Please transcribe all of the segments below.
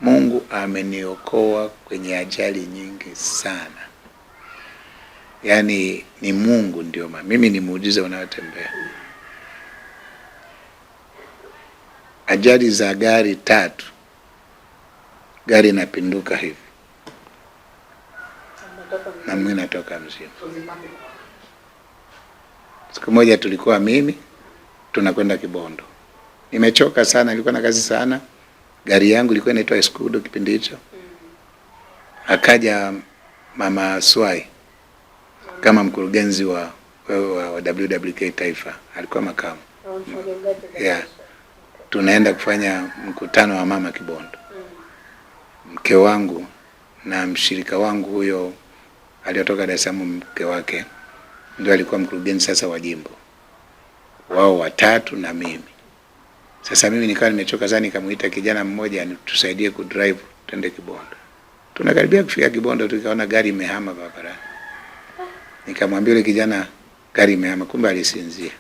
Mungu ameniokoa kwenye ajali nyingi sana. Yaani ni Mungu ndio mimi ni muujiza unaotembea. Ajali za gari 3. Gari inapinduka hivi. Na mimi natoka mzima. Siku moja tulikuwa mimi tunakwenda Kibondo. Nimechoka sana, nilikuwa na kazi sana. Gari yangu ilikuwa inaitwa Escudo kipindi hicho. Akaja Mama Swai kama mkurugenzi wa WWK Taifa, alikuwa makamu. Yeah. Tunaenda kufanya mkutano wa mama Kibondo. Mke wangu na mshirika wangu huyo aliotoka Dar es Salaam, mke wake ndio alikuwa mkurugenzi sasa wa jimbo. Wao 3 na mimi. Sasa mimi nikawa nimechoka sana, nikamuita kijana mmoja atusaidie kudrive twende Kibondo. Tunakaribia kufika Kibondo tukaona gari imehama barabarani. Nikamwambia yule kijana gari imehama, kumbe alisinzia.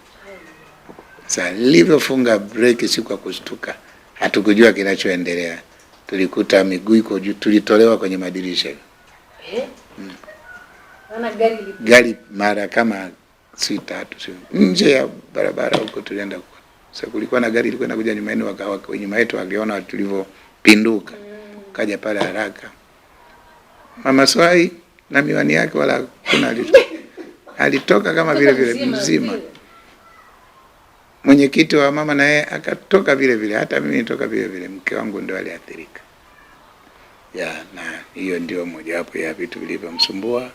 Sasa nilivyofunga breki siku ya kushtuka, hatukujua kinachoendelea. Tulikuta miguu iko juu, tulitolewa kwenye madirisha. Gari mara kama 6 nje ya barabara huko tulienda kwa. Sasa kulikuwa na gari ilikuwa inakuja nyuma yetu, wakawa nyuma yetu wakiona tulivyopinduka. Kaja pale haraka. Mama Swai na miwani yake wala kuna alitoka kama vile mzima. Mwenyekiti wa mama naye akatoka vile, hata mimi nitoka vile. Mke wangu ndio aliathirika. Na hiyo ndio mojawapo ya vitu vilivyomsumbua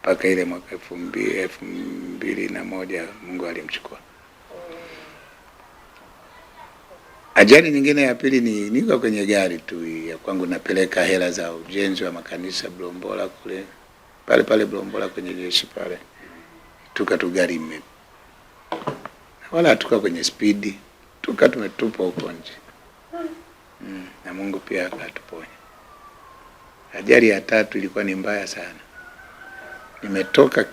mpaka ile mwaka 2001 Mungu alimchukua. Ajali nyingine ya pili ni niko kwenye gari tu ya kwangu, napeleka hela za ujenzi wa makanisa Blombola kule. Pale Blombola kwenye jeshi pale. Tuka tu gari wala tuka kwenye speed, tumetupa huko nje. Na Mungu pia akatuponya. Ajali ya 3 ilikuwa ni mbaya sana. Nimetoka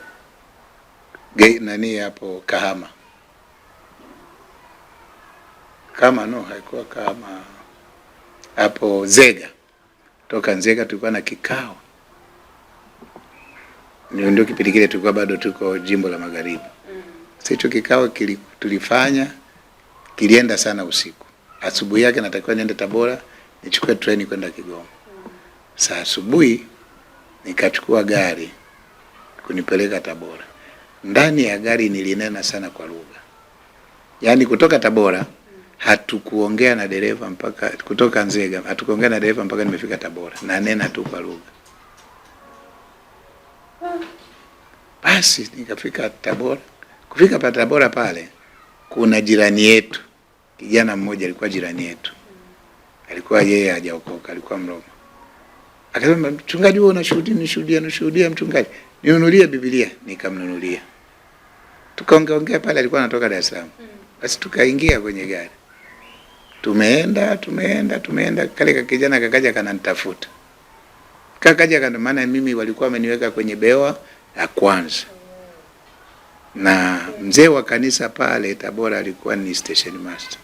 hapo Kahama. Haikuwa Kahama. Hapo Nzega. Toka Nzega tulikuwa na kikao. Ndio kipindi kile tulikuwa bado tuko jimbo la Magharibi. Sasa kikao tulifanya kilienda sana usiku. Asubuhi yake natakiwa niende Tabora, nichukue treni kwenda Kigoma. Saa asubuhi nikachukua gari kunipeleka Tabora. Ndani ya gari nilinena sana kwa lugha. Yaani kutoka Tabora hatukuongea na dereva mpaka kutoka Nzega, hatukuongea na dereva mpaka nimefika Tabora. Na nena tu kwa lugha. Basi nikafika Tabora. Kufika pa Tabora pale kuna jirani yetu. Kijana mmoja alikuwa jirani yetu. Alikuwa yeye hajaokoka, alikuwa Mroma. Akasema, mchungaji wewe unashuhudia mchungaji. Ninunulie Biblia, nikamnunulia. Tukaongea pale, alikuwa anatoka Dar es Salaam. Basi tukaingia kwenye gari. Tumeenda. Kale kijana kakaja kananitafuta. Kakaja maana mimi walikuwa wameniweka kwenye bewa ya kwanza. Na mzee wa kanisa pale Tabora alikuwa ni station master.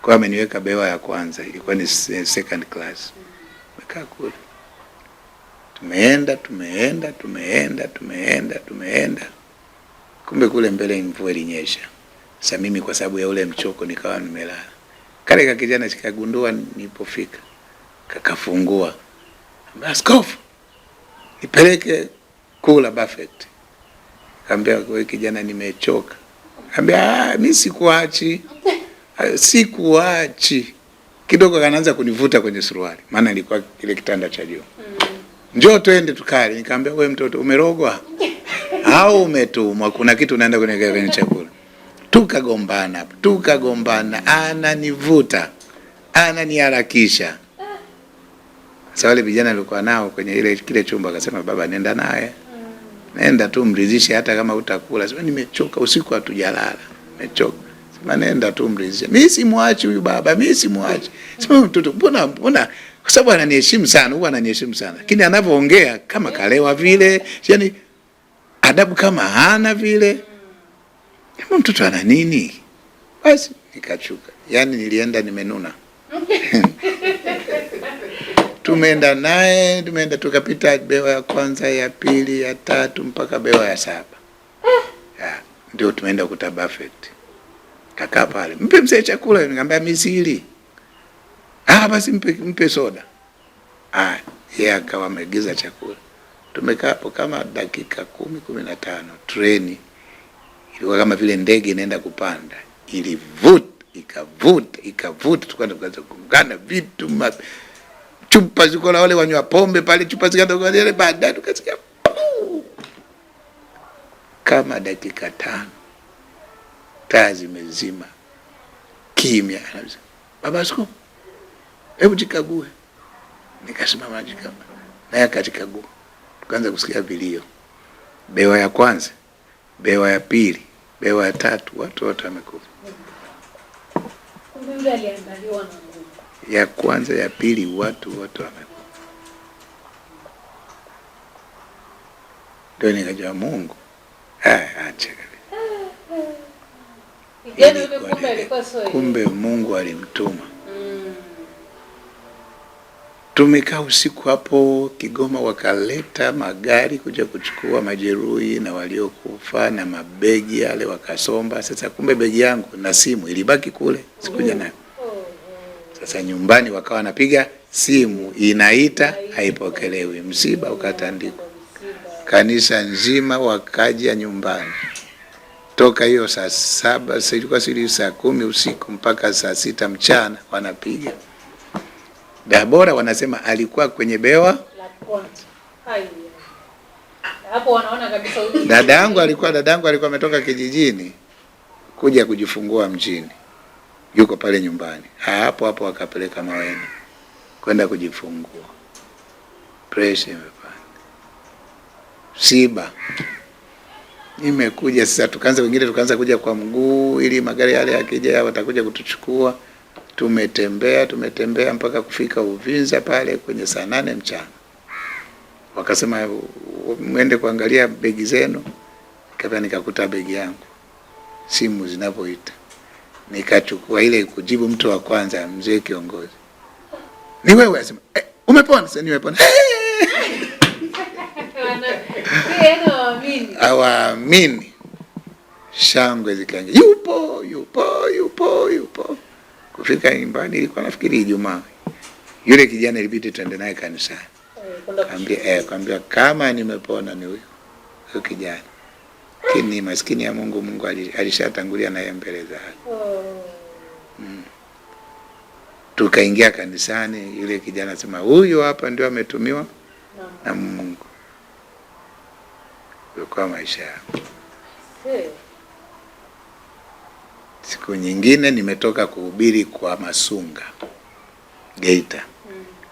Kwa ameniweka bewa ya kwanza, ilikuwa ni second class. Mekaa kule. Tumeenda. Kumbe kule mbele mvua ilinyesha. Sasa mimi kwa sababu ya ule mchoko nikawa nimelala. Kale kijana sikagundua nilipofika. Kakafungua. Askofu, nipeleke kula buffet. Kaambia wewe kijana nimechoka. Kaambia mimi sikuachi. Kidogo kanaanza kunivuta kwenye suruali. Maana ilikuwa kile kitanda cha juu. Njoo twende tukale. Nikamwambia wewe mtoto umerogwa au umetumwa, kuna kitu unaenda kwenye chakula. Tukagombana, ananivuta, ananiharakisha. Sasa wale vijana walikuwa nao kwenye kile chumba akasema baba nenda naye. Nenda tu mridhishe hata kama utakula. Sema nimechoka, usiku hatujalala. Nimechoka. Sema nenda tu mridhishe. Mimi simwachi huyu baba, mimi simwachi. Sema mtoto mbona kwa sababu ananiheshimu sana, huwa ananiheshimu sana. Lakini anavyoongea kama kalewa vile, yani adabu kama hana vile. Kama mtoto ana nini? Basi nikachuka. Yaani nilienda nimenuna. Tumeenda tukapita bewa ya kwanza, ya pili, ya tatu mpaka bewa ya 7. Ndio tumeenda kuta buffet. Kakaa pale, mpe mzee chakula, nikamwambia mimi sili. Basi mpe soda. Yeye akawa ameagiza chakula. Tumekaa hapo kama dakika 10-15. Treni ilikuwa kama vile ndege inaenda kupanda. Ikavuta tukaanza kugongana vitu, chupa ziko na wale wanywa pombe pale, chupa zikaanza kugongana, baadaye tukasikia kama dakika 5 taa zimezima, kimya. Baba askofu, hebu jikague. Nikasimama jikagua, naye akajikagua. Tukaanza kusikia vilio. Bewa ya kwanza, bewa ya pili, bewa ya 3, watu wote wamekufa. Kumbe yule aliandaliwa na Mungu. Ya kwanza, ya pili, watu wote wamekufa. Ndio nikajua Mungu. Acha kumbe Mungu alimtuma. Tumekaa usiku hapo Kigoma, wakaleta magari kuja kuchukua majeruhi na waliokufa na mabegi yale wakasomba. Sasa kumbe begi yangu na simu ilibaki kule, sikuja nayo. Sasa nyumbani wakawa napiga simu, inaita haipokelewi. Msiba ukatandikwa. Kanisa nzima wakaja nyumbani. Toka hiyo saa 7, ilikuwa saa 10 usiku mpaka saa 6 mchana wanapiga. Dabora wanasema alikuwa kwenye bewa la kwanza. Hapo wanaona kabisa dada yangu alikuwa ametoka kijijini kuja kujifungua mjini. Yuko pale nyumbani. Hapo wakapeleka Maweni kwenda kujifungua. Pressure imepanda. Msiba nimekuja sasa, tukaanza kuja kwa mguu ili magari yale yakija watakuja kutuchukua. Tumetembea mpaka kufika Uvinza pale kwenye saa 8 mchana. Wakasema mwende kuangalia begi zenu. Nikakuta begi yangu, simu zinapoita. Nikachukua ile kujibu mtu wa kwanza, mzee kiongozi. Ni wewe? Asema umepona? Sasa nimepona. Hawaamini. Shangwe zikaanza. Yupo. Kufika nyumbani ilikuwa nafikiri Ijumaa. Yule kijana ilibidi tuende naye kanisani. Kaambia kama nimepona ni huyo kijana. Lakini maskini ya Mungu alishatangulia naye mbele zake. Tukaingia kanisani, yule kijana asema huyo hapa ndio ametumiwa na Mungu. Kwa maisha yangu. Siku nyingine nimetoka kuhubiri kwa Masunga, Geita.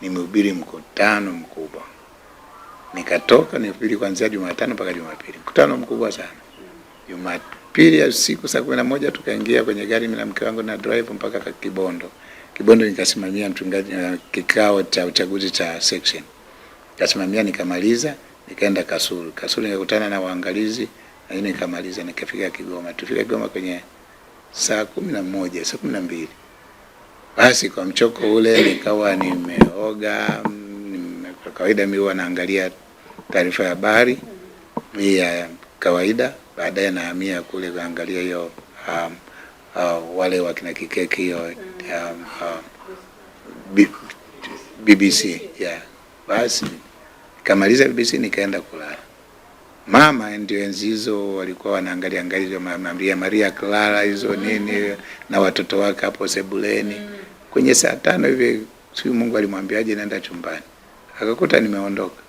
Nimehubiri mkutano mkubwa. Nikatoka nihubiri kuanzia Jumatano mpaka Jumapili. Mkutano mkubwa sana. Jumapili ya usiku saa 11 tukaingia kwenye gari mimi na mke wangu na drive mpaka Kibondo. Kibondo nikasimamia mchungaji kikao cha uchaguzi cha section. Nikasimamia, nikamaliza, nikaenda Kasulu. Kasulu nikakutana na waangalizi na nikamaliza, nikafika Kigoma. Tufika Kigoma kwenye saa 11, saa 12. Basi kwa mchoko ule nikawa nimeoga. Kwa kawaida mimi huwa naangalia taarifa ya habari ya kawaida, baadaye nahamia kule kuangalia hiyo wale wakina Kikeki hiyo BBC. Basi nikamaliza BBC nikaenda kulala. Mama ndio enzi hizo walikuwa wanaangalia Maria Clara hizo nini na watoto wake hapo sebuleni. Kwenye saa 5 hivi siku Mungu alimwambiaje nenda chumbani. Akakuta nimeondoka.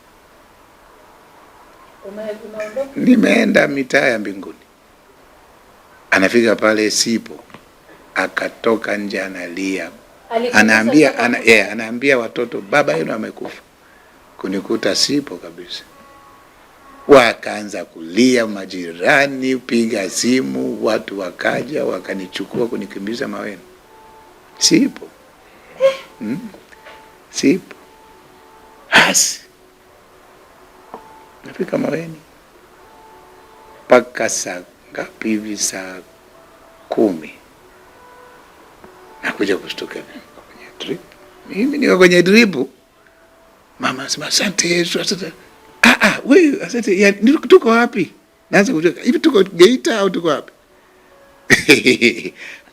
Umeondoka? Nimeenda mitaa ya mbinguni. Anafika pale sipo. Akatoka nje analia. Anaambia watoto baba yenu amekufa. Kunikuta sipo kabisa. Wakaanza kulia, majirani piga simu, watu wakaja wakanichukua kunikimbiza Maweni. Sipo. Sipo. Basi nafika Maweni mpaka saa ngapi hivi, saa 10 nakuja kushtuka kwenye trip. mimi niko kwenye drip. Mama anasema asante Yesu, asante. Wewe asante, ya, tuko wapi? Naanza kujua hivi tuko Geita au tuko wapi?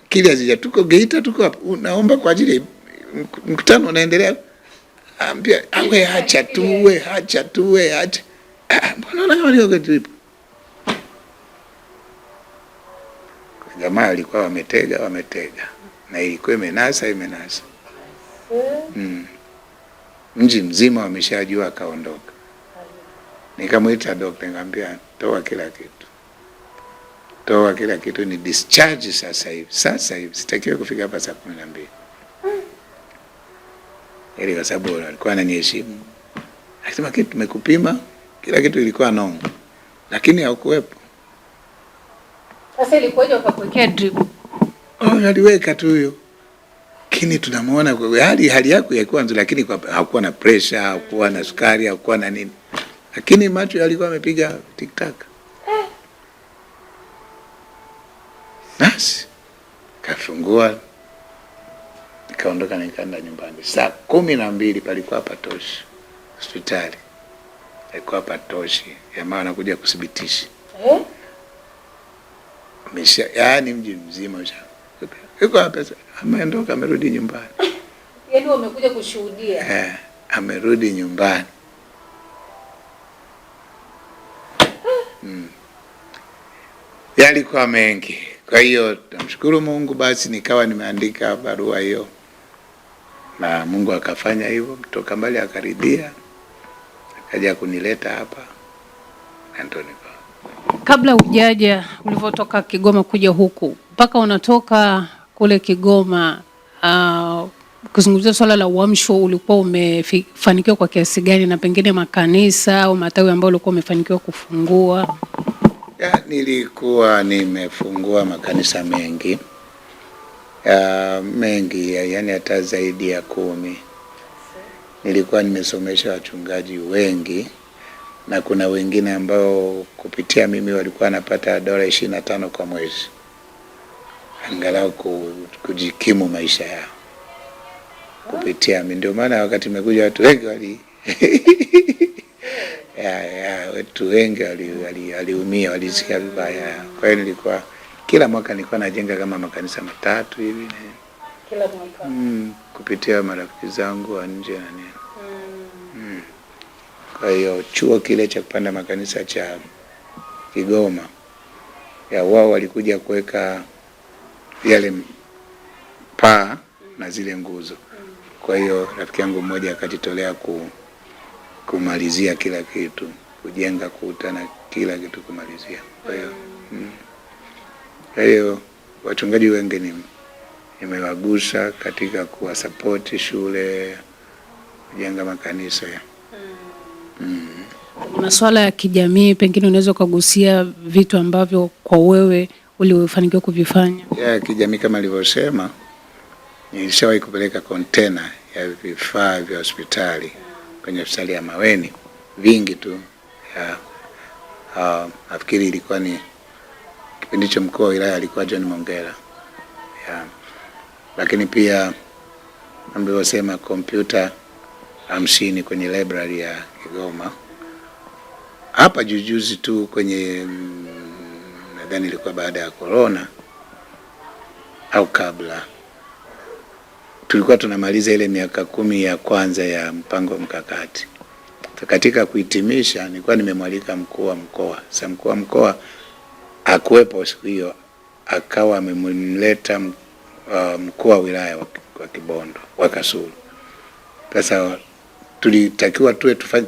Kile azija tuko Geita, tuko wapi? Unaomba kwa ajili mkutano unaendelea. Ambia awe acha tuwe, acha tuwe, acha. Mbona unaona kama niko drip? Jamaa alikuwa wametega na ilikuwa imenasa. Mji mzima wameshajua, akaondoka. Nikamwita daktari, nikamwambia toa kila kitu ni discharge sasa hivi sitakiwe kufika hapa saa 12. Ili kwa sababu alikuwa ananiheshimu. Akasema kitu tumekupima, kila kitu ilikuwa normal, lakini haukuwepo. Sasa ilikuwaje ukakuwekea drip? Aliweka tu huyo. Lakini tunamuona hali yako ilikuwa nzuri, lakini hakuwa na pressure, hakuwa na sukari, hakuwa na nini. Lakini macho yalikuwa yamepiga tik-tak. Basi kafungua, nikaondoka, nikaenda nyumbani. Saa 12 palikuwa patoshi hospitali. Palikuwa patoshi. Jamaa anakuja kudhibitisha. Yaani mji mzima yuko hapa, ameondoka, amerudi nyumbani. Yaani wamekuja kushuhudia. Amerudi nyumbani. Yalikuwa mengi. Kwa hiyo namshukuru Mungu, basi nikawa nimeandika barua hiyo. Na Mungu akafanya hivyo, kutoka mbali akaridhia. Akaja kunileta hapa. Antonio. Kabla hujaja, ulivyotoka Kigoma kuja huku, mpaka unatoka kule Kigoma, kuzungumzia swala la uamsho, ulikuwa umefanikiwa kwa kiasi gani, na pengine makanisa au matawi ambayo ulikuwa umefanikiwa kufungua? Nilikuwa nimefungua makanisa mengi. Yani hata zaidi ya 10. Nilikuwa nimesomesha wachungaji wengi. Na kuna wengine ambao kupitia mimi walikuwa wanapata $25 kwa mwezi, angalau kujikimu maisha yao kupitia mimi. Ndio maana wakati nimekuja watu wengi watu wengi waliumia, walisikia vibaya. Kwa hiyo nilikuwa kila mwaka nilikuwa najenga kama makanisa 3 hivi kila mwaka, kupitia marafiki zangu wa nje na nini. Kwa hiyo chuo kile cha kupanda makanisa cha Kigoma, wao walikuja kuweka yale paa na zile nguzo. Kwa hiyo rafiki yangu mmoja akajitolea kumalizia kila kitu, kujenga kuta na kila kitu kumalizia. Kwa hiyo wachungaji wengi nimewagusa katika kuwasupport shule, kujenga makanisa. Masuala ya kijamii, pengine unaweza kugusia vitu ambavyo kwa wewe ulifanikiwa kuvifanya? Kijamii kama nilivyosema, nilishawahi kupeleka container ya vifaa vya hospitali kwenye hospitali ya Maweni, vingi tu. Nafikiri ilikuwa ni kipindi cha mkuu wa wilaya alikuwa John Mongera. Lakini pia nilivyosema kompyuta 50 kwenye library ya Kigoma. Hapa juzi tu kwenye nadhani ilikuwa baada ya corona au kabla, tulikuwa tunamaliza ile miaka 10 ya kwanza ya mpango mkakati. Katika kuhitimisha nilikuwa nimemwalika mkuu wa mkoa. Sasa mkuu wa mkoa akuwepo siku hiyo, akawa amemleta mkuu wa wilaya wa Kibondo wa Kasulu. Sasa tulitakiwa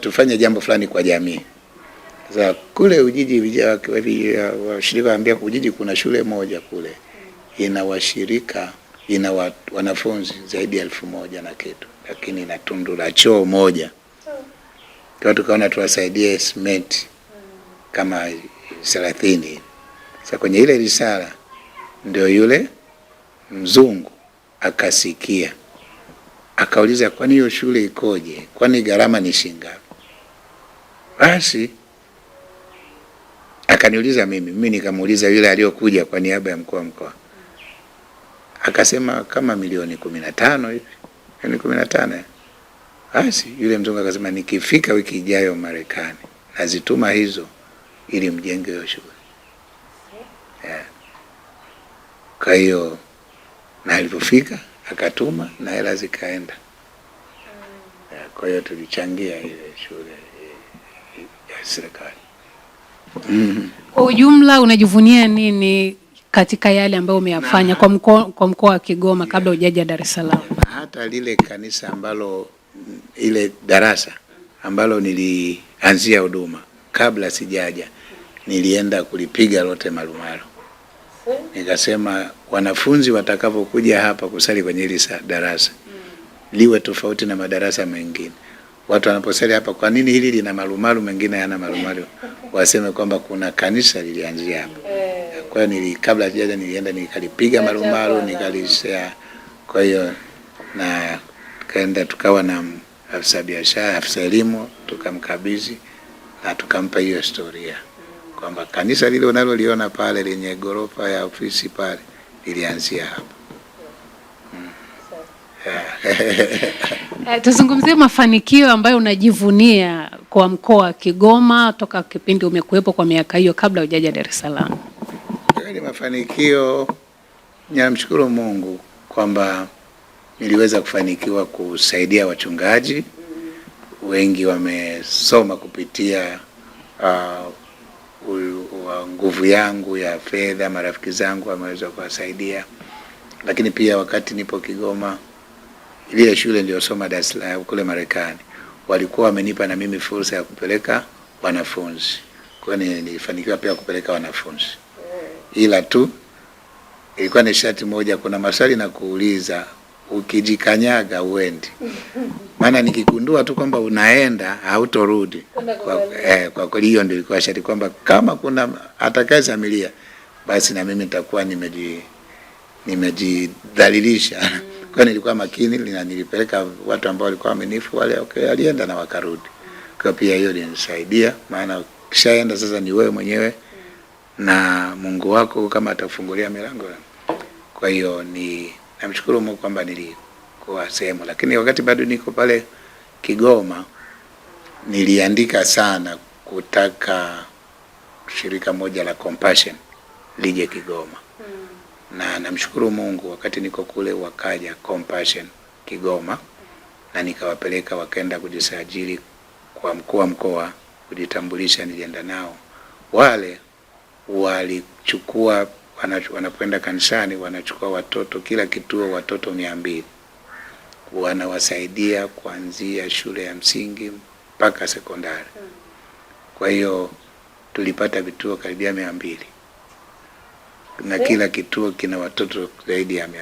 tufanye jambo fulani kwa jamii. Sasa kule Ujiji washirika waambia Ujiji kuna shule moja kule ina washirika, ina wanafunzi zaidi ya 1000 na kitu, lakini ina tundu la choo moja. Kwa tukaona tuwasaidie simenti kama 30. Sasa kwenye ile risala ndio yule mzungu akasikia, akauliza kwani hiyo shule ikoje, kwani gharama ni shilingi ngapi? Basi akaniuliza mimi nikamuuliza yule aliyokuja kwa niaba ya mkuu wa mkoa, akasema kama milioni 15 hivi. milioni 15. Basi yule mzungu akasema nikifika wiki ijayo Marekani nazituma hizo ili mjenge hiyo shule. Kwa hiyo na alipofika akatuma na hela zikaenda. Kwa hiyo tulichangia ile shule ya serikali. Kwa ujumla unajivunia nini katika yale ambayo umeyafanya kwa mkoa wa Kigoma kabla hujaja Dar es Salaam? Hata lile kanisa ambalo ile darasa ambalo nilianzia huduma kabla sijaja, nilienda kulipiga lote marumaru. Nikasema wanafunzi watakapokuja hapa kusali kwenye hili darasa liwe tofauti na madarasa mengine. Watu wanaposali hapa, kwa nini hili lina marumaru mengine hayana marumaru? Waseme kwamba kuna kanisa lilianzia hapa. Kwa hiyo kabla sijaja nilienda nikalipiga marumaru, nikalisea. Kwa hiyo na kaenda tukawa na afisa biashara, afisa elimu, tukamkabidhi na tukampa hiyo historia kwamba kanisa lile unaloliona pale lenye gorofa ya ofisi pale lilianzia hapa. Tuzungumzie mafanikio ambayo unajivunia kwa mkoa wa Kigoma toka kipindi umekuwepo kwa miaka hiyo kabla hujaja Dar es Salaam. Ni mafanikio, namshukuru Mungu kwamba niliweza kufanikiwa kusaidia wachungaji wengi wamesoma kupitia nguvu yangu ya fedha. Marafiki zangu wameweza kuwasaidia, lakini pia wakati nipo Kigoma, ile shule niliyosoma Dar es Salaam kule Marekani, walikuwa wamenipa na mimi fursa ya kupeleka wanafunzi. Kwa hiyo nilifanikiwa pia kupeleka wanafunzi, ila tu ilikuwa ni sharti moja, kuna maswali na kuuliza, ukijikanyaga uendi. Maana nikigundua tu kwamba unaenda hautorudi. Kwa kweli hiyo ndio ilikuwa sharti, kwamba kama kuna atakayesamilia basi na mimi nitakuwa nimejidhalilisha. Kwa nilikuwa makini, nilipeleka watu ambao walikuwa waaminifu, wale alienda na wakarudi. Kwa pia hiyo ilinisaidia, maana kishaenda sasa ni wewe mwenyewe na Mungu wako kama atafungulia milango. Kwa hiyo namshukuru Mungu kwamba nilikuwa sehemu, lakini wakati bado niko pale Kigoma niliandika sana kutaka shirika moja la Compassion lije Kigoma. Na namshukuru Mungu wakati niko kule wakaja Compassion Kigoma na nikawapeleka, wakaenda kujisajili kwa mkuu wa mkoa kujitambulisha, nilienda nao. Wale walichukua wanapoenda kanisani wanachukua watoto, kila kituo watoto 200, wanawasaidia kuanzia shule ya msingi mpaka sekondari. Kwa hiyo tulipata vituo karibia 200 na kila kituo kina watoto zaidi ya 200.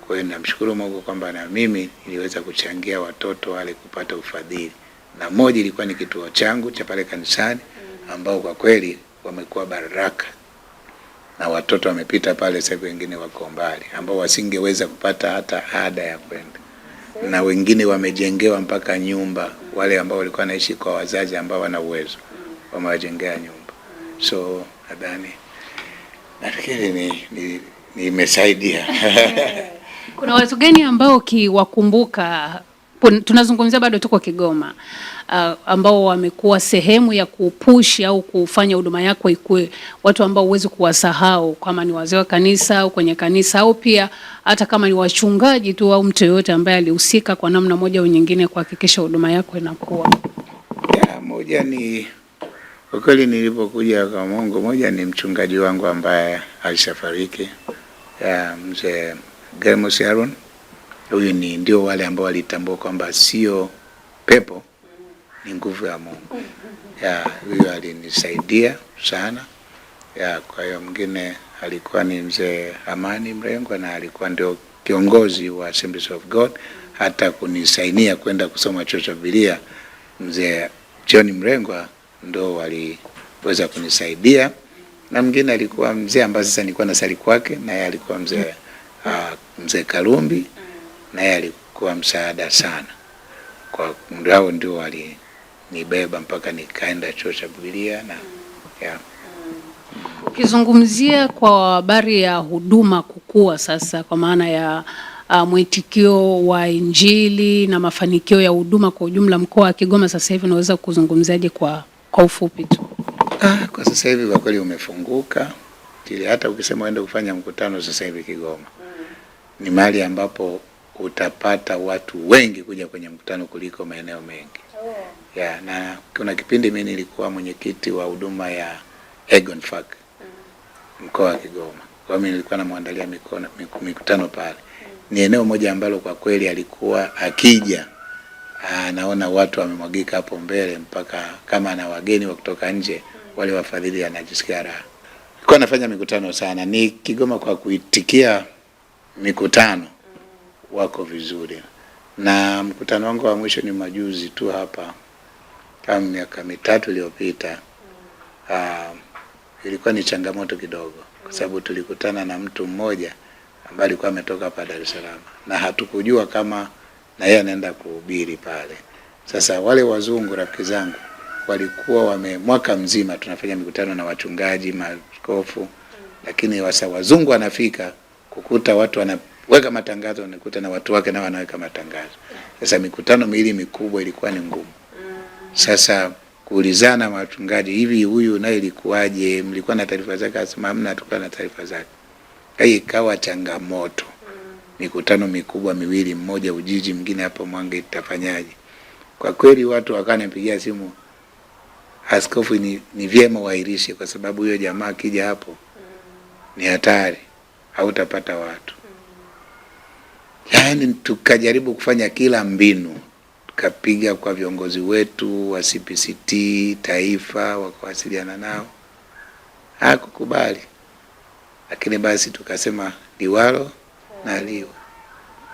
Kwa hiyo namshukuru Mungu kwamba na mimi niliweza kuchangia watoto wale kupata ufadhili, na moja ilikuwa ni kituo changu cha pale kanisani ambao kwa kweli wamekuwa baraka, na watoto wamepita pale, sasa wengine wako mbali ambao wasingeweza kupata hata ada ya kwenda, na wengine wamejengewa mpaka nyumba. Wale ambao walikuwa naishi kwa wazazi ambao wana uwezo wamewajengea nyumba. So nadhani nafikiri nimesaidia. Kuna watu gani ambao kiwakumbuka, tunazungumzia bado tuko Kigoma, ambao wamekuwa sehemu ya kupush au kufanya huduma yako ikue, watu ambao huwezi kuwasahau, kama ni wazee wa kanisa au kwenye kanisa, au pia hata kama ni wachungaji tu au mtu yote ambaye alihusika kwa namna moja au nyingine kuhakikisha huduma yako inakuwa? Moja ni kwa kweli nilipokuja kwa Mungu, moja ni mchungaji wangu ambaye alishafariki, mzee Germos Aaron. Huyu ndio wale ambao walitambua kwamba sio pepo, ni nguvu ya Mungu. Huyu alinisaidia sana. Kwa hiyo mwingine alikuwa ni mzee Amani Mrengwa, na alikuwa ndio kiongozi wa Assemblies of God, hata kunisainia kwenda kusoma chuo cha Biblia. Mzee John Mrengwa ndio waliweza kunisaidia, na mwingine alikuwa mzee ambaye sasa nilikuwa nasali kwake, na yeye alikuwa mzee Kalumbi, na yeye alikuwa msaada sana. Kwa hao ndio walinibeba mpaka nikaenda chuo cha Biblia na Ukizungumzia kwa habari ya huduma kukua sasa, kwa maana ya mwitikio wa Injili na mafanikio ya huduma kwa ujumla mkoa wa Kigoma sasa hivi, unaweza kuzungumzaje kwa ufupi tu? Kwa sasa hivi kwa kweli umefunguka. Kile hata ukisema uende kufanya mkutano sasa hivi Kigoma ni mahali ambapo utapata watu wengi kuja kwenye mkutano kuliko maeneo mengi. Na kuna kipindi mimi nilikuwa mwenyekiti wa huduma ya Egon Park mkoa wa Kigoma. Kwa mimi nilikuwa namwandalia mikutano pale. Ni eneo moja ambalo kwa kweli alikuwa akija anaona watu wamemwagika hapo mbele, mpaka kama na wageni wa kutoka nje wale wafadhili anajisikia raha. Nilikuwa nafanya mikutano sana. Ni Kigoma kwa kuitikia mikutano wako vizuri. Na mkutano wangu wa mwisho ni majuzi tu hapa kama miaka 3 iliyopita. Ilikuwa ni changamoto kidogo kwa sababu tulikutana na mtu mmoja ambaye alikuwa ametoka hapa Dar es Salaam na hatukujua kama na yeye anaenda kuhubiri pale. Sasa wale wazungu rafiki zangu walikuwa mwaka mzima tunafanya mikutano na wachungaji, maaskofu, lakini wazungu wanafika kukuta watu wanaweka matangazo, wanakuta na watu wake nao wanaweka matangazo. Sasa mikutano miwili mikubwa ilikuwa ni ngumu. Sasa kuulizana wachungaji, hivi huyu naye ilikuwaje, mlikuwa na taarifa zake? Asema hamna, tulikuwa na taarifa zake. Ikawa changamoto. Mikutano mikubwa miwili, mmoja Ujiji, mwingine hapo Mwanga, itafanyaje? Kwa kweli watu wakanipigia simu, askofu, ni vyema wairishe kwa sababu huyo jamaa akija hapo ni hatari, hautapata watu. Yaani tukajaribu kufanya kila mbinu, tukapiga kwa viongozi wetu wa CPCT taifa, wakawasiliana nao, hakukubali. Lakini basi tukasema liwalo na liwe.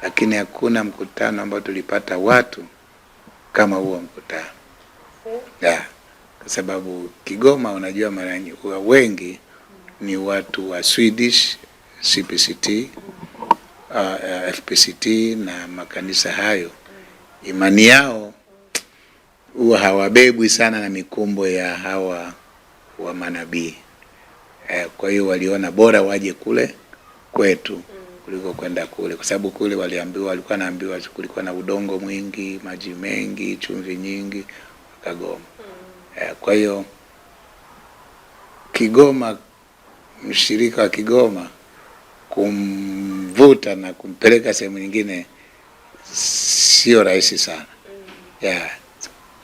Lakini hakuna mkutano ambao tulipata watu kama huo mkutano. Kwa sababu Kigoma unajua mara nyingi wengi ni watu wa Swedish CPCT, FPCT na makanisa hayo. Imani yao huwa hawabebwi sana na mikumbo ya hawa wa manabii. Kwa hiyo waliona bora waje kule kwetu kuliko kwenda kule, kwa sababu kule walikuwa naambiwa kulikuwa na udongo mwingi, maji mengi, chumvi nyingi, wakagoma. Kwa hiyo Kigoma, mshirika wa Kigoma kumvuta na kumpeleka sehemu nyingine sio rahisi sana.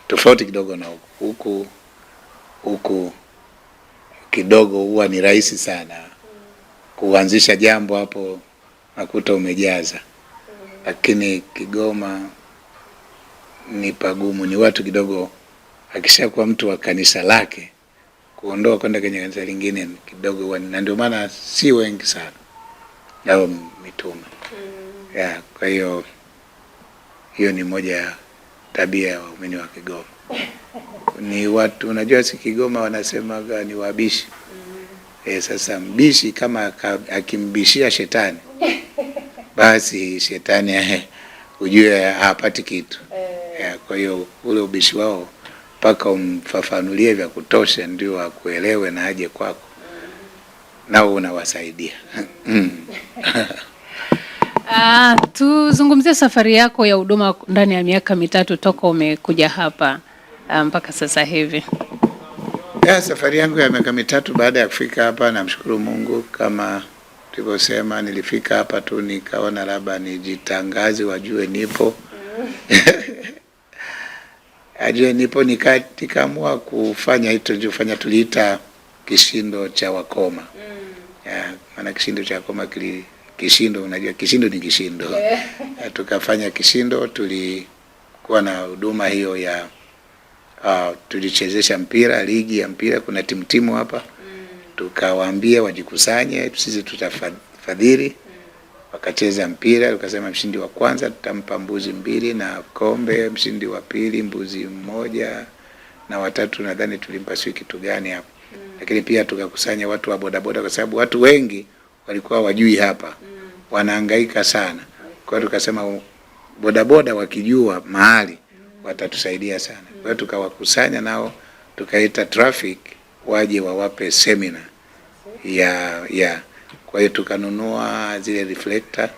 Tofauti kidogo na huku kidogo huwa ni rahisi sana kuanzisha jambo hapo nakuta umejaza. Lakini Kigoma ni pagumu, ni watu kidogo, akishakuwa mtu wa kanisa lake kuondoa kwenda kwenye kanisa lingine kidogo huwa, na ndio maana si wengi sana au mitume. Kwa hiyo ni moja ya tabia ya waumini wa Kigoma. Ni watu, unajua si Kigoma wanasema ni wabishi. Sasa mbishi kama akimbishia shetani basi shetani ujue hapati kitu. Kwa hiyo ule ubishi wao mpaka umfafanulie vya kutosha ndio akuelewe na aje kwako, nao unawasaidia. Tuzungumzie safari yako ya huduma ndani ya miaka 3 toka umekuja hapa mpaka sasa hivi. Safari yangu ya miaka 3 baada ya kufika hapa, namshukuru Mungu. Kama tulivyosema, nilifika hapa tu nikaona labda nijitangaze wajue nipo. Ajue nipo, nikaamua kufanya hicho tuliita kishindo cha wakoma. Maana kishindo cha wakoma kishindo, unajua kishindo ni kishindo. Tukafanya kishindo, tulikuwa na huduma hiyo ya tulichezesha mpira, ligi ya mpira, kuna timu hapa. Tukawaambia wajikusanye, sisi tutafadhili. Wakacheza mpira, tukasema mshindi wa kwanza tutampa mbuzi 2 na kombe, mshindi wa pili mbuzi 1 na watatu nadhani tulimpa sio kitu gani hapo. Lakini pia tukakusanya watu wa bodaboda kwa sababu watu wengi walikuwa wajui hapa. Wanahangaika sana. Kwa hiyo tukasema bodaboda wakijua mahali watatusaidia sana. Kwa hiyo tukawakusanya nao, tukaita traffic waje wawape seminar ya kwa hiyo tukanunua zile reflector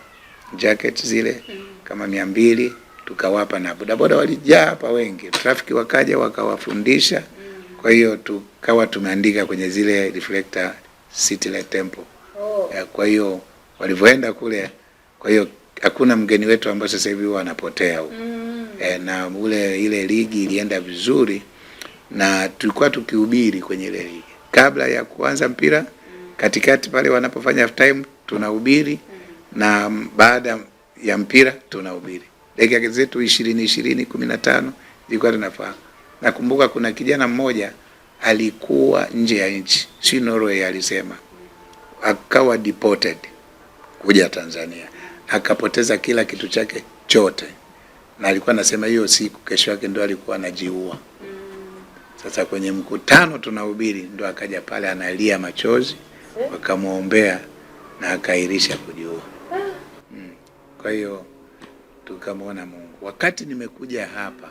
jacket zile kama 200 tukawapa, na bodaboda walijaa hapa wengi, trafiki wakaja wakawafundisha. Kwa hiyo tukawa tumeandika kwenye zile reflector City Light Temple. Kwa hiyo walivyoenda kule, kwa hiyo hakuna mgeni wetu ambao sasa hivi wanapotea huko. Na ile ligi ilienda vizuri, na tulikuwa tukihubiri kwenye ile ligi kabla ya kuanza mpira, katikati pale wanapofanya half time tunahubiri, na baada ya mpira tunahubiri. Dakika zetu 20-15 ilikuwa tunafanya. Nakumbuka kuna kijana mmoja alikuwa nje ya nchi, si Norway alisema, akawa deported kuja Tanzania, akapoteza kila kitu chake chote, na alikuwa anasema hiyo siku kesho yake ndo alikuwa anajiua. Sasa kwenye mkutano tunahubiri, ndo akaja pale analia machozi, wakamuombea na akairisha kujiua. Kwa hiyo tukamwona Mungu. Wakati nimekuja hapa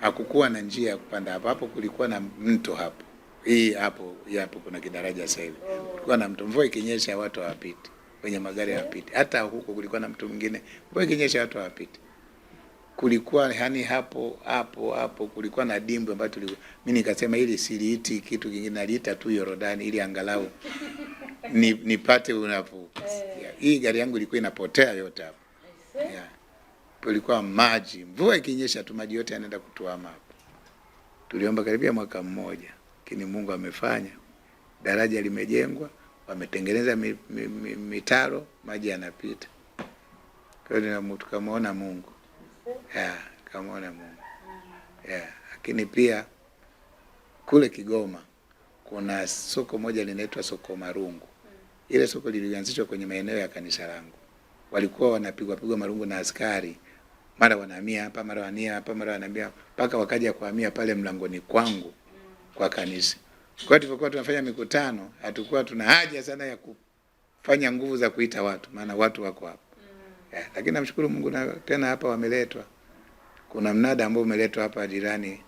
hakukuwa na njia ya kupanda hapa. Hapo kulikuwa na mto hapo. Hapo kuna kidaraja sasa hivi. Kulikuwa na mto, mvua ikinyesha watu hawapiti. Kwenye magari hawapiti. Hata huko kulikuwa na mto mwingine, mvua ikinyesha watu hawapiti. Kulikuwa yani hapo kulikuwa na dimbwe ambayo mimi nikasema ili siliiti kitu kingine, naliita tu Yordani ili angalau nipate unapo. Hii gari yangu ilikuwa inapotea yote hapo. Kulikuwa maji, mvua ikinyesha tu maji yote yanaenda kutuama hapo. Tuliomba karibia mwaka mmoja, lakini Mungu amefanya. Daraja limejengwa, wametengeneza mitaro, maji yanapita. Kwa hiyo tukamwona Mungu. Tukamwona Mungu. Lakini pia kule Kigoma kuna soko moja linaitwa Soko Marungu. Ile soko lilianzishwa kwenye maeneo ya kanisa langu. Walikuwa wanapigwa marungu na askari. Mara wanahamia hapa, mara wanania hapa, mara wanahamia mpaka wakaja kuhamia pale mlangoni kwangu kwa kanisa. Kwa hiyo tulipokuwa tunafanya mikutano, hatakuwa tuna haja sana ya kufanya nguvu za kuita watu, maana watu wako hapa. Lakini namshukuru Mungu, na tena hapa wameletwa. Kuna mnada ambao umeletwa hapa jirani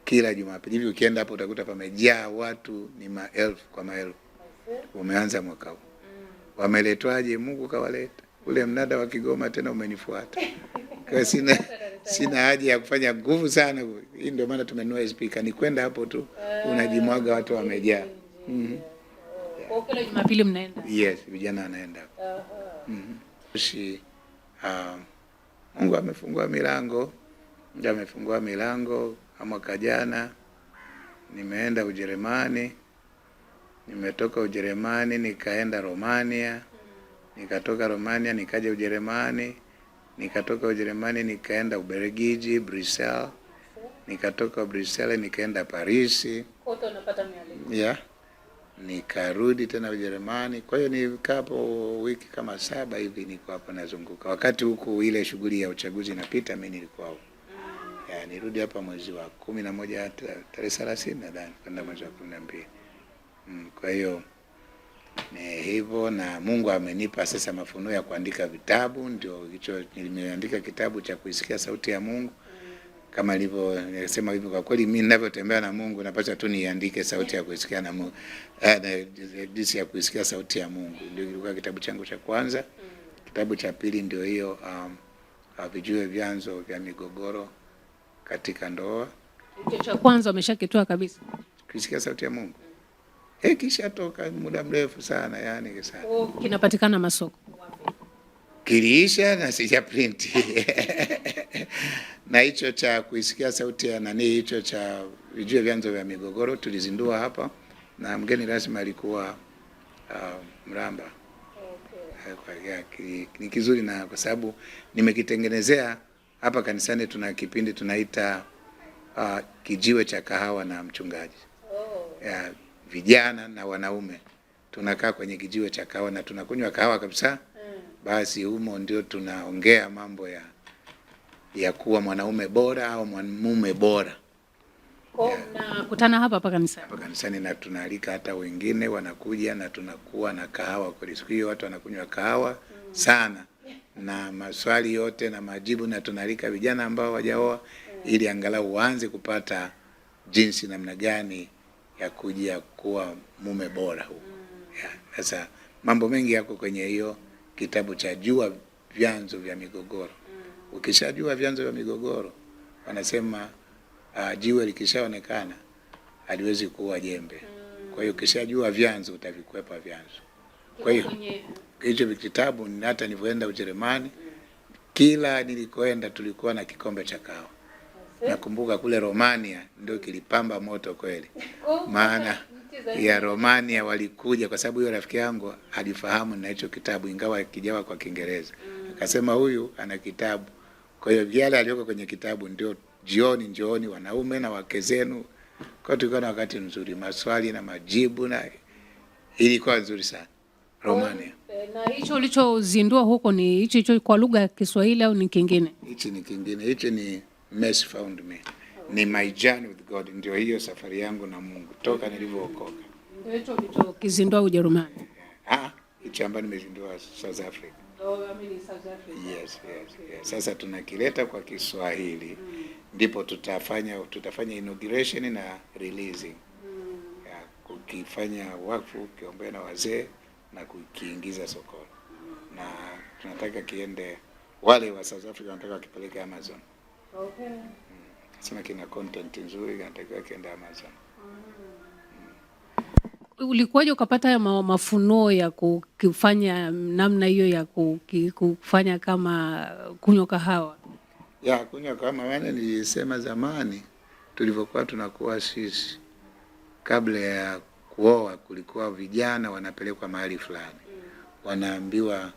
kila Jumapili. Hivi ukienda hapo utakuta pamejaa watu, ni maelfu kwa maelfu. Umeanza mwaka huu. Wameletwaje? Mungu kawaleta. Ule mnada wa Kigoma tena umenifuata. Kwa sina haja ya kufanya nguvu sana. Hii ndio maana tumenunua speaker. Ni kwenda hapo tu unajimwaga, watu wamejaa. Kwa kila Jumapili mnaenda? Yes, vijana wanaenda. Mungu amefungua milango. Ndio amefungua milango. Mwaka jana nimeenda Ujerumani. Nimetoka Ujerumani nikaenda Romania. Nikatoka Romania nikaja Ujerumani. Nikatoka Ujerumani nikaenda Ubelgiji, Brussels. Nikatoka Brussels nikaenda Paris. Kote unapata mialiko. Nikarudi tena Ujerumani. Kwa hiyo nilikaa hapo wiki kama 7 hivi, niko hapo nazunguka. Wakati huko ile shughuli ya uchaguzi inapita, mimi nilikuwa huko. Nirudi hapa mwezi wa 11 tarehe 30 nadhani, kwenda mwezi wa 12. Kwa hiyo ni hivyo, na Mungu amenipa sasa mafunuo ya kuandika vitabu. Ndio hicho nimeandika kitabu cha kuisikia sauti ya Mungu. Kama nilisema hivyo, kwa kweli mimi ninavyotembea na Mungu napaswa tu niandike sauti ya kuisikia na Mungu. Jinsi ya kuisikia sauti ya Mungu. Ndio kilikuwa kitabu changu cha kwanza. Kitabu cha pili ndio hiyo vijue vyanzo vya migogoro katika ndoa. Hicho cha kwanza umeshakitoa kabisa? Kuisikia sauti ya Mungu. Kisha toka muda mrefu sana, yani sana. Kinapatikana masoko wapi? Kiliisha na sija print. Na hicho cha kuisikia sauti ya hicho cha vijue vyanzo vya migogoro tulizindua hapa, na mgeni rasmi alikuwa Mramba. Ni kizuri, na kwa sababu nimekitengenezea hapa kanisani. Tuna kipindi tunaita kijiwe cha kahawa na mchungaji. Vijana na wanaume tunakaa kwenye kijiwe cha kahawa na tunakunywa kahawa kabisa. Basi humo ndio tunaongea mambo ya kuwa mwanaume bora au mwanamume bora. Nakutana hapa kanisani. Hapa kanisani, na tunaalika hata wengine wanakuja, na tunakuwa na kahawa kwa siku hiyo. Watu wanakunywa kahawa sana, na maswali yote na majibu, na tunaalika vijana ambao hawajaoa ili angalau waanze kupata jinsi namna gani ya kuja kuwa mume bora huko. Sasa mambo mengi yako kwenye kitabu cha Jua Vyanzo vya Migogoro. Ukishajua vyanzo vya migogoro, wanasema jiwe likishaonekana haliwezi kuwa jembe. Kwa hiyo ukishajua vyanzo utavikwepa vyanzo. Kwa hiyo hicho kitabu, hata nilipoenda Ujerumani, kila nilikoenda tulikuwa na kikombe cha kahawa. Nakumbuka kule Romania ndio kilipamba moto kweli. Maana ya Romania walikuja kwa sababu hiyo rafiki yangu alifahamu na hicho kitabu, ingawa kijawa kwa Kiingereza. Akasema huyu ana kitabu. Kwa hiyo yale aliyoko kwenye kitabu ndio jioni, njooni wanaume na wake zenu. Kwa tulikuwa na wakati mzuri, maswali na majibu, na ilikuwa nzuri sana Romania. Na hicho ulichozindua huko ni hicho kwa lugha ya Kiswahili au ni kingine? Hichi ni kingine. Hichi ni Mercy Found Me. Ni My Journey with God. Ndio hiyo safari yangu na Mungu toka nilivyookoka. Ndio hicho ulichokizindua Ujerumani? Hicho ambacho nimezindua South Africa. South Africa. Yes. Sasa tunakileta kwa Kiswahili. Ndipo tutafanya inauguration na releasing. Kukifanya wakfu, kiombea na wazee na kukiingiza sokoni. Na tunataka kiende, wale wa South Africa wanataka wakipeleke Amazon. Okay. Sina kina content nzuri, nataka kiende Amazon. Ulikuwaje ukapata ya mafunuo ya kufanya namna hiyo ya kufanya kama kunywa kahawa? Kunywa kahawa, maana nilisema zamani tulivyokuwa tunakuwa sisi, kabla ya kuoa kulikuwa vijana wanapelekwa mahali fulani. Wanaambiwa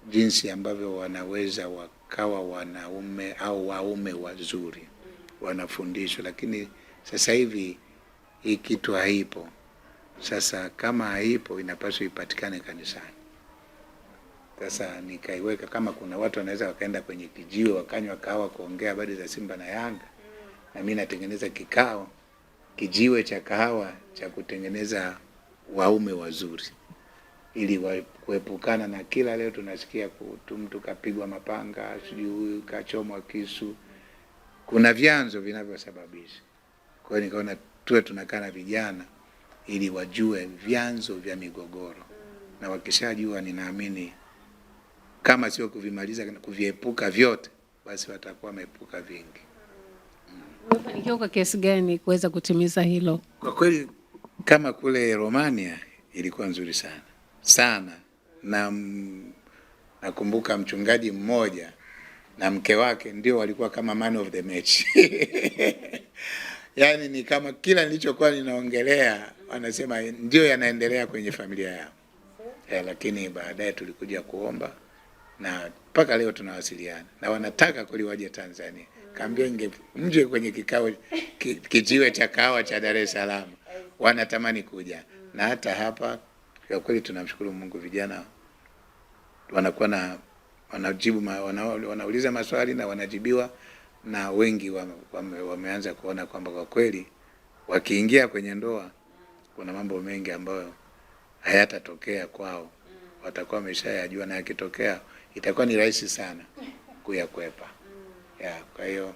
jinsi ambavyo wanaweza wakawa wanaume au waume wazuri. Wanafundishwa, lakini sasa hivi hii kitu haipo. Sasa kama haipo, inapaswa ipatikane kanisani. Sasa nikaiweka, kama kuna watu wanaweza wakaenda kwenye kijiwe wakanywa kahawa kuongea habari za Simba na Yanga, na mimi natengeneza kikao, kijiwe cha kahawa cha kutengeneza waume wazuri, ili kuepukana na kila leo tunasikia mtu kapigwa mapanga, sijui huyu kachomwa kisu. Kuna vyanzo vinavyosababisha. Kwa hiyo nikaona tuwe tunakaa na vijana ili wajue vyanzo vya migogoro. Na wakishajua, ninaamini kama sio kuvimaliza na kuviepuka vyote, basi watakuwa wameepuka vingi. Umefanikiwa kwa kiasi gani kuweza kutimiza hilo? Kwa kweli kama kule Romania ilikuwa nzuri sana. Na nakumbuka mchungaji mmoja na mke wake ndio walikuwa kama man of the match. Yaani ni kama kila nilichokuwa ninaongelea wanasema ndio yanaendelea kwenye familia yao. Lakini baadaye tulikuja kuomba na mpaka leo tunawasiliana na wanataka waje Tanzania. Kaambia mje kwenye kikao kijiwe cha kahawa cha Dar es Salaam. Wanatamani kuja. Na hata hapa kwa kweli tunamshukuru Mungu, vijana wanakuwa wanajibu wanauliza maswali na wanajibiwa, na wengi wameanza kuona kwamba kwa kweli wakiingia kwenye ndoa kuna mambo mengi ambayo hayatatokea kwao, watakuwa wameshayajua, na yakitokea itakuwa ni rahisi sana kuyakwepa. Kwa hiyo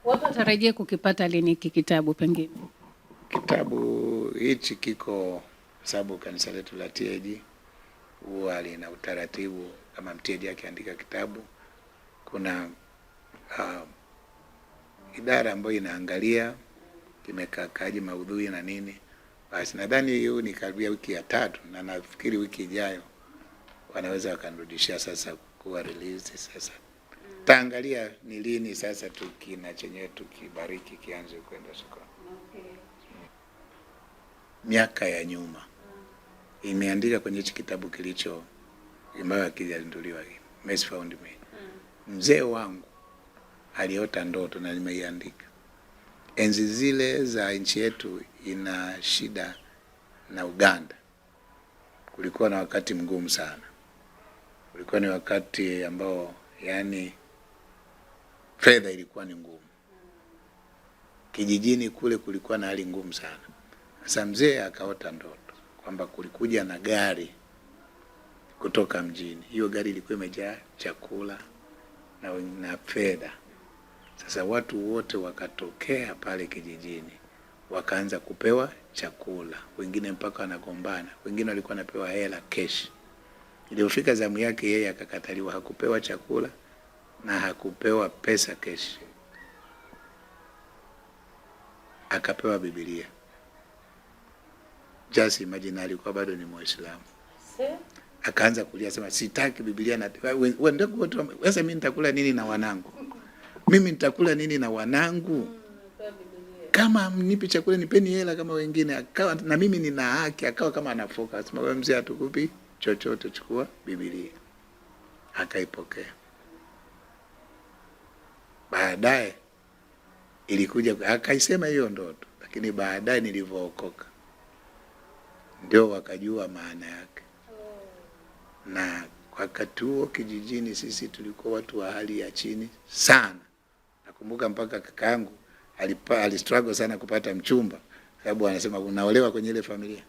watu watarajie kukipata lini kitabu? Pengine kitabu hichi kiko, sababu kanisa letu la TAG huwa lina utaratibu, kama mteja akiandika kitabu kuna idara ambayo inaangalia kimekaaje maudhui na nini. Basi nadhani hiyo ni karibia wiki ya 3, na nafikiri wiki ijayo wanaweza wakanirudishia sasa kuwa release. Sasa taangalia ni lini sasa tukina chenye tukibariki kianze kwenda sokoni. Miaka ya nyuma imeandika kwenye hichi kitabu kilicho ambayo akizinduliwa hii Mercy Found Me. Mzee wangu aliota ndoto na nimeiandika. Enzi zile za nchi yetu ina shida na Uganda, kulikuwa na wakati mgumu sana. Kulikuwa ni wakati ambao yani fedha ilikuwa ni ngumu. Kijijini kule kulikuwa na hali ngumu sana. Sasa mzee akaota ndoto kwamba kulikuja na gari kutoka mjini. Hiyo gari ilikuwa imejaa chakula na fedha. Sasa watu wote wakatokea pale kijijini, wakaanza kupewa chakula, wengine mpaka wanagombana, wengine walikuwa wanapewa hela cash. Ilipofika zamu yake yeye akakataliwa, hakupewa chakula na hakupewa pesa keshi, akapewa Biblia. Just imagine, alikuwa bado ni Muislamu. Akaanza kulia, sema sitaki Biblia na sasa mimi nitakula nini na wanangu? Mimi nitakula nini na wanangu? Kama mnipi chakula nipeni hela kama wengine. Akawa na mimi nina haki, akawa kama anafoka, sema wewe mzee hatukupi chochote, chukua Biblia. Akaipokea. Baadaye ilikuja akaisema hiyo ndoto, lakini baadaye nilivookoka ndio wakajua maana yake. Na wakati huo kijijini sisi tulikuwa watu wa hali ya chini sana. Nakumbuka mpaka kakaangu alistruggle sana kupata mchumba, sababu anasema unaolewa kwenye ile familia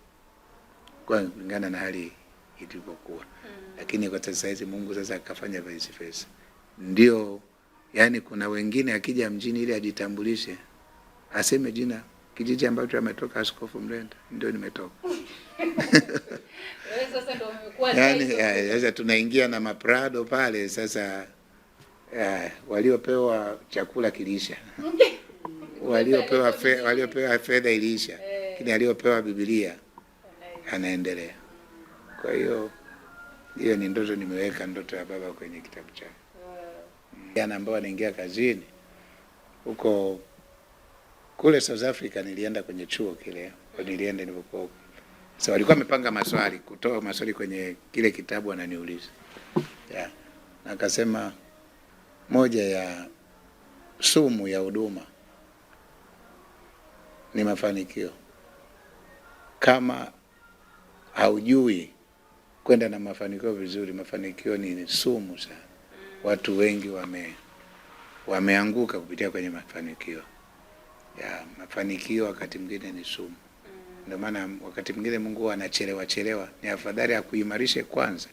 kwa kulingana na hali ilivyokuwa. Lakini kwa sasa hizi Mungu sasa akafanya vice versa. Ndio yani kuna wengine akija mjini ili ajitambulishe aseme jina kijiji ambacho ametoka Askofu Mlenda, ndio nimetoka. Sasa ndio umekuwa yani sasa tunaingia na maprado pale sasa. Waliopewa chakula kilisha. waliopewa fedha ilisha. Lakini aliopewa Biblia anaendelea. Kwa hiyo ni ndoto nimeweka, ndoto ya baba kwenye kitabu chake. Jana ambao anaingia kazini huko kule South Africa, nilienda kwenye chuo kile. Nilienda nilipokuwa huko. Sasa walikuwa wamepanga maswali, kutoa maswali kwenye kile kitabu ananiuliza. Na akasema moja ya sumu ya huduma ni mafanikio. Kama haujui kwenda na mafanikio vizuri, mafanikio ni sumu sana. Watu wengi wameanguka kupitia kwenye mafanikio. Mafanikio wakati mwingine ni sumu. Ndio maana wakati mwingine Mungu anachelewa. Ni afadhali akuimarishe kwanza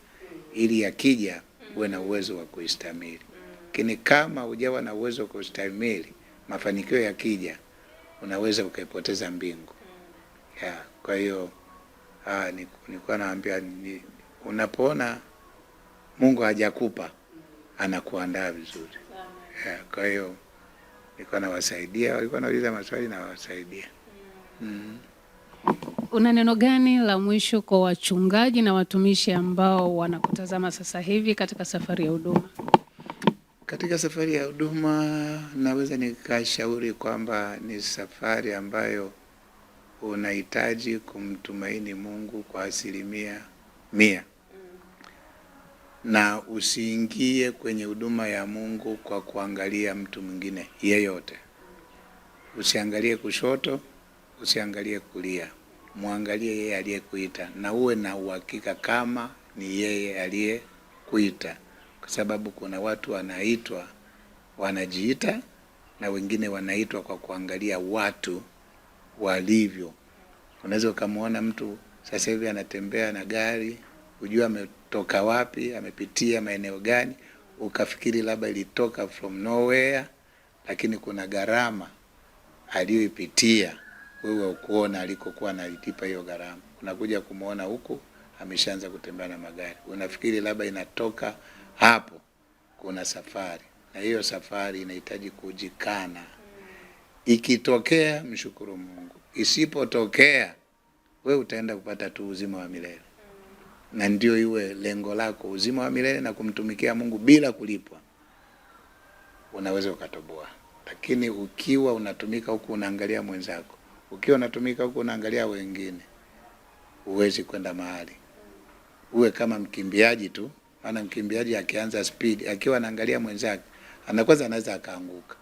ili yakija uwe na uwezo wa kuistahimili. Lakini kama hujawa na uwezo wa kustahimili, mafanikio yakija unaweza ukaipoteza mbingu. Kwa hiyo nilikuwa naambia unapoona Mungu hajakupa anakuandaa vizuri. Kwa hiyo nilikuwa nawasaidia, walikuwa nauliza maswali na wasaidia. Una neno gani la mwisho kwa wachungaji na watumishi ambao wanakutazama sasa hivi katika safari ya huduma? Katika safari ya huduma naweza nikashauri kwamba ni safari ambayo unahitaji kumtumaini Mungu kwa 100%. Na usiingie kwenye huduma ya Mungu kwa kuangalia mtu mwingine yeyote. Usiangalie kushoto, usiangalie kulia. Muangalie yeye aliyekuita na uwe na uhakika kama ni yeye aliyekuita. Kwa sababu kuna watu wanaitwa wanajiita na wengine wanaitwa kwa kuangalia watu walivyo. Unaweza ukamwona mtu sasa hivi anatembea na gari, ujue ametoka wapi, amepitia maeneo gani, ukafikiri labda ilitoka from nowhere, lakini kuna gharama aliyoipitia wewe ukuona alikokuwa analipa hiyo gharama. Unakuja kumuona huku ameshaanza kutembea na magari. Unafikiri labda inatoka hapo. Kuna safari, na hiyo safari inahitaji kujikana. Ikitokea mshukuru Mungu, isipotokea wewe utaenda kupata tu uzima wa milele. Na ndio iwe lengo lako, uzima wa milele na kumtumikia Mungu bila kulipwa. Unaweza ukatoboa. Lakini ukiwa unatumika huku unaangalia mwenzako, ukiwa unatumika huku unaangalia wengine, huwezi kwenda mahali. Uwe kama mkimbiaji tu. Maana mkimbiaji akianza speed, akiwa anaangalia mwenzake, anaweza akaanguka.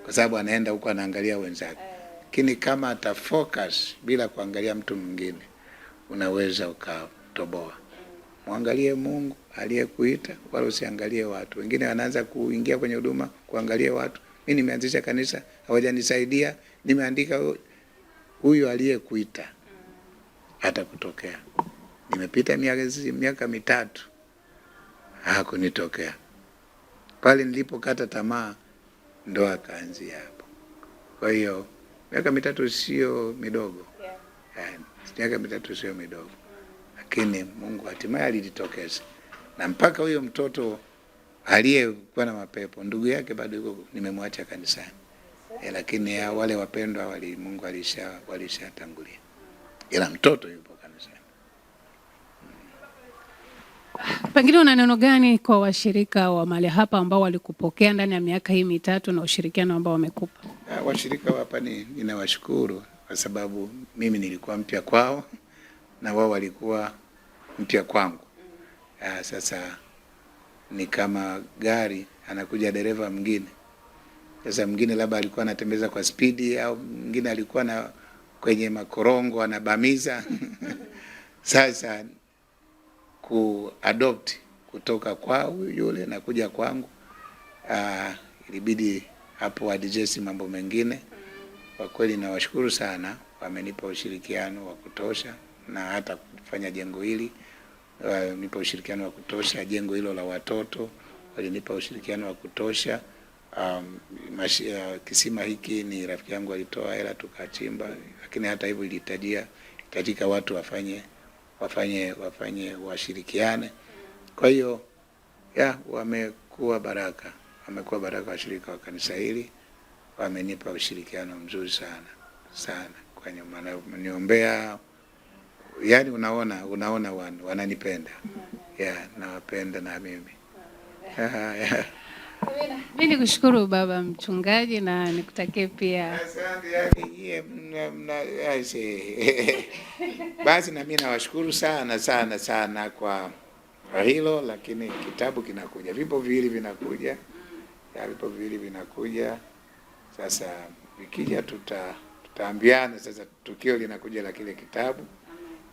Kwa sababu anaenda huko anaangalia wenzake. Lakini kama atafocus bila kuangalia mtu mwingine, unaweza ukatoboa. Muangalie Mungu aliyekuita, wala usiangalie watu. Wengine wanaanza kuingia kwenye huduma kuangalia watu. Mimi nimeanzisha kanisa, hawajanisaidia, nimeandika huyu aliyekuita atakutokea. Nimepita miaka 3 hakunitokea. Pale nilipokata tamaa ndo akaanzia hapo. Kwa hiyo miaka 3 sio midogo. Miaka 3 sio midogo. Lakini Mungu hatimaye alijitokeza. na mpaka huyo mtoto aliyekuwa na mapepo ndugu yake bado yuko, nimemwacha kanisani. Lakini ya wale wapendwa Mungu walishatangulia, ila mtoto yupo kanisani. Pengine una neno gani kwa washirika wa mahali hapa ambao walikupokea ndani ya miaka hii mitatu na ushirikiano ambao wamekupa? Washirika hapa ninawashukuru kwa sababu mimi nilikuwa mpya kwao na wao walikuwa mpya kwangu. Sasa ni kama gari anakuja dereva mwingine. Sasa mwingine labda alikuwa anatembeza kwa spidi, au mwingine alikuwa kwenye makorongo anabamiza. Sasa kuadopt kutoka kwao yule na kuja kwangu, ilibidi hapo adjust mambo mengine. Kwa kweli nawashukuru sana, wamenipa ushirikiano wa kutosha, na hata kufanya jengo hili nipa ushirikiano wa kutosha. Jengo hilo la watoto walinipa ushirikiano wa kutosha. Kisima hiki ni rafiki yangu alitoa hela tukachimba, lakini hata hivyo ilihitajia katika watu wafanye washirikiane. Kwa hiyo wamekuwa baraka washirika wa kanisa hili, wamenipa ushirikiano mzuri sana. Kwa nyuma niombea, yani unaona wananipenda. Nawapenda na mimi. Mimi nikushukuru baba mchungaji na nikutakie pia. Asante. Basi na mimi nawashukuru sana kwa hilo, lakini kitabu kinakuja. Vipo viwili vinakuja. Sasa vikija tutaambiana sasa tukio linakuja la kile kitabu.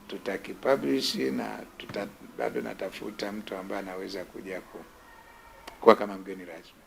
Tutakipublish na bado natafuta mtu ambaye anaweza kuja kuwa kama mgeni rasmi.